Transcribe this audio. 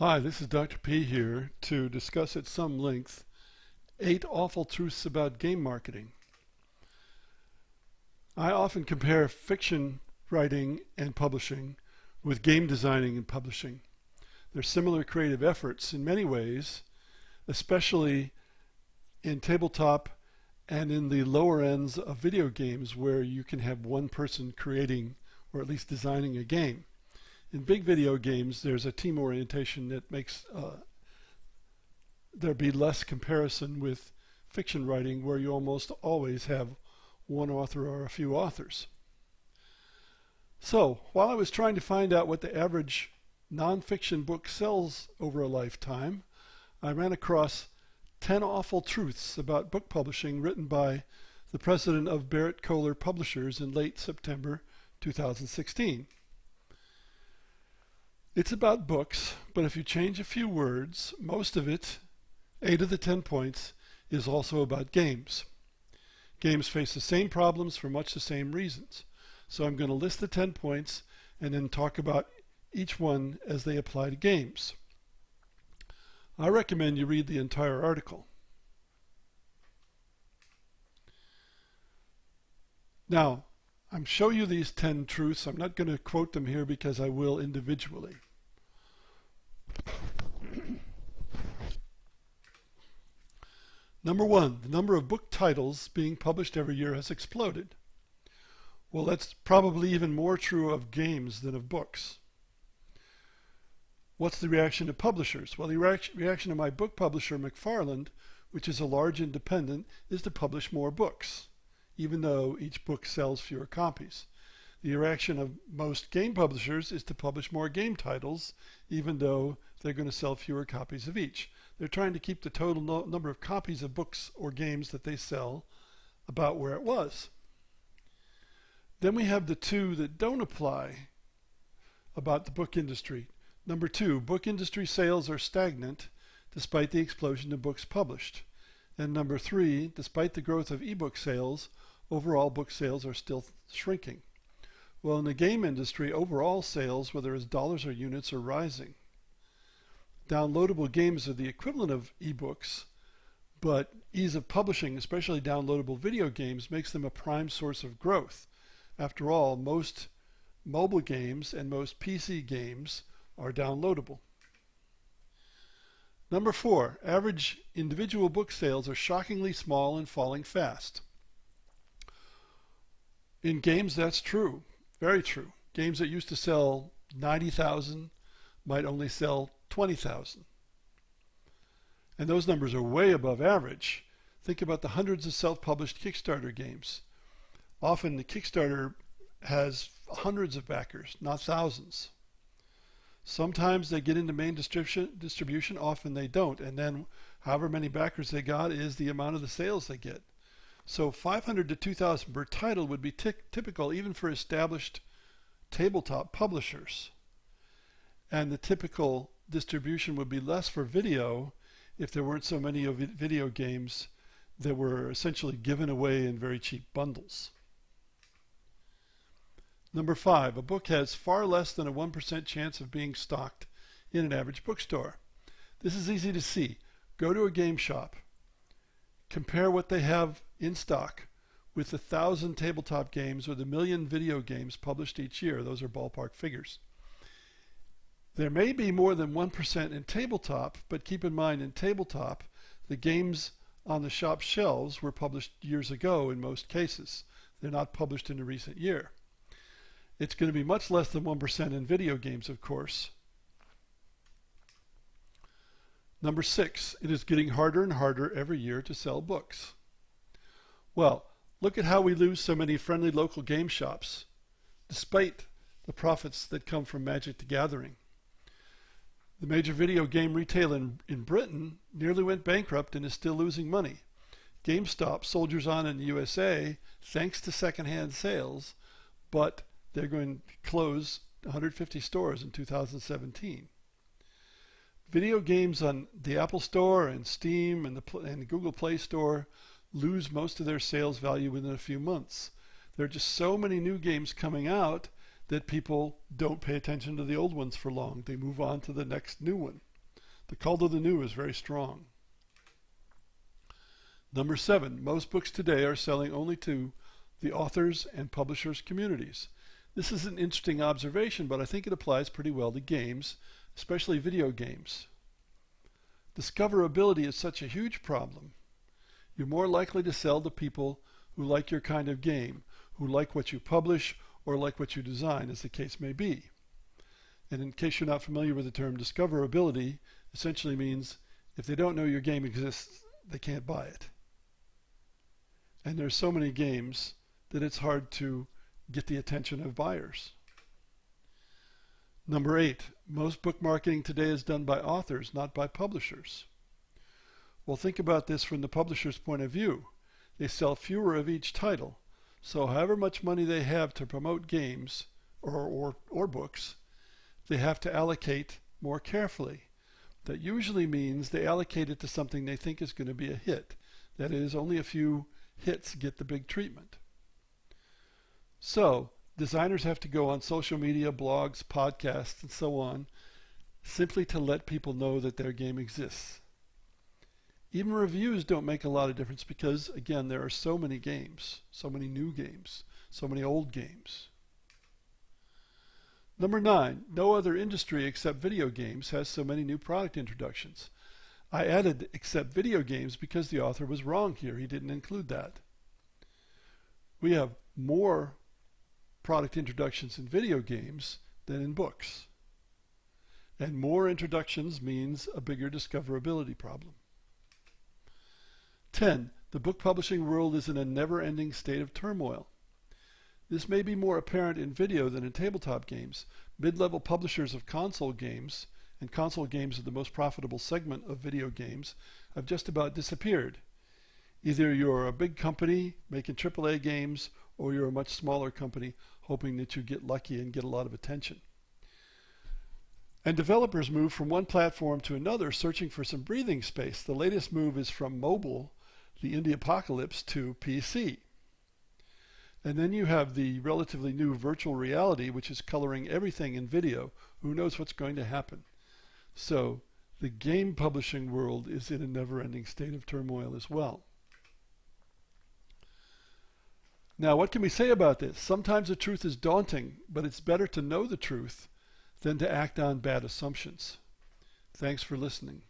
Hi, this is Dr. P here to discuss at some length 8 awful truths about game marketing. I often compare fiction writing and publishing with game designing and publishing. They're similar creative efforts in many ways, especially in tabletop and in the lower ends of video games where you can have one person creating or at least designing a game. In big video games, there's a team orientation that makes there be less comparison with fiction writing where you almost always have one author or a few authors. So, while I was trying to find out what the average nonfiction book sells over a lifetime, I ran across 10 awful truths about book publishing written by the president of Barrett Kohler Publishers in late September 2016. It's about books, but if you change a few words, most of it, 8 of the 10 points, is also about games. Games face the same problems for much the same reasons. So I'm going to list the 10 points and then talk about each one as they apply to games. I recommend you read the entire article. Now, I'm showing you these 10 truths. I'm not going to quote them here because I will individually. Number 1, the number of book titles being published every year has exploded. Well, that's probably even more true of games than of books. What's the reaction of publishers? Well, the reaction of my book publisher, McFarland, which is a large independent, is to publish more books, even though each book sells fewer copies. The reaction of most game publishers is to publish more game titles, even though they're going to sell fewer copies of each. They're trying to keep the total number of copies of books or games that they sell about where it was. Then we have the two that don't apply about the book industry. Number 2, book industry sales are stagnant despite the explosion of books published. And number 3, despite the growth of ebook sales, overall book sales are still shrinking. Well, in the game industry, overall sales, whether it's dollars or units, are rising. Downloadable games are the equivalent of ebooks, but ease of publishing, especially downloadable video games, makes them a prime source of growth. After all, most mobile games and most PC games are downloadable. Number 4, average individual book sales are shockingly small and falling fast. In games, that's true. Very true. Games that used to sell 90,000 might only sell 20,000. And those numbers are way above average. Think about the hundreds of self-published Kickstarter games. Often the Kickstarter has hundreds of backers, not thousands. Sometimes they get into main distribution, often they don't. And then however many backers they got is the amount of the sales they get. So 500 to 2,000 per title would be typical even for established tabletop publishers. And the typical distribution would be less for video if there weren't so many of video games that were essentially given away in very cheap bundles. Number 5, a book has far less than a 1% chance of being stocked in an average bookstore. This is easy to see. Go to a game shop. Compare what they have in stock with the 1,000 tabletop games or the 1,000,000 video games published each year. Those are ballpark figures. There may be more than 1% in tabletop, but keep in mind in tabletop, the games on the shop shelves were published years ago in most cases. They're not published in a recent year. It's going to be much less than 1% in video games, of course. Number 6, it is getting harder and harder every year to sell books. Well, look at how we lose so many friendly local game shops, despite the profits that come from Magic the Gathering. The major video game retailer in Britain nearly went bankrupt and is still losing money. GameStop soldiers on in the USA thanks to secondhand sales, but they're going to close 150 stores in 2017. Video games on the Apple Store and Steam and the Google Play Store lose most of their sales value within a few months. There are just so many new games coming out that people don't pay attention to the old ones for long. They move on to the next new one. The call to the new is very strong. Number 7, most books today are selling only to the authors and publishers communities. This is an interesting observation, but I think it applies pretty well to games, especially video games. Discoverability is such a huge problem. You're more likely to sell to people who like your kind of game, who like what you publish or like what you design, as the case may be. And in case you're not familiar with the term, discoverability essentially means if they don't know your game exists, they can't buy it. And there's so many games that it's hard to get the attention of buyers. Number 8, most book marketing today is done by authors, not by publishers. Well, think about this from the publisher's point of view. They sell fewer of each title, so however much money they have to promote games or books, they have to allocate more carefully. That usually means they allocate it to something they think is going to be a hit. That is, only a few hits get the big treatment. So, designers have to go on social media, blogs, podcasts, and so on, simply to let people know that their game exists. Even reviews don't make a lot of difference because, again, there are so many games, so many new games, so many old games. Number 9, no other industry except video games has so many new product introductions. I added except video games because the author was wrong here. He didn't include that. We have more product introductions in video games than in books. And more introductions means a bigger discoverability problem. 10. The book publishing world is in a never-ending state of turmoil. This may be more apparent in video than in tabletop games. Mid-level publishers of console games, and console games are the most profitable segment of video games, have just about disappeared. Either you're a big company making AAA games, or you're a much smaller company hoping that you get lucky and get a lot of attention. And developers move from one platform to another searching for some breathing space. The latest move is from mobile, the indie apocalypse, to PC. And then you have the relatively new virtual reality, which is coloring everything in video. Who knows what's going to happen? So the game publishing world is in a never-ending state of turmoil as well. Now, what can we say about this? Sometimes the truth is daunting, but it's better to know the truth than to act on bad assumptions. Thanks for listening.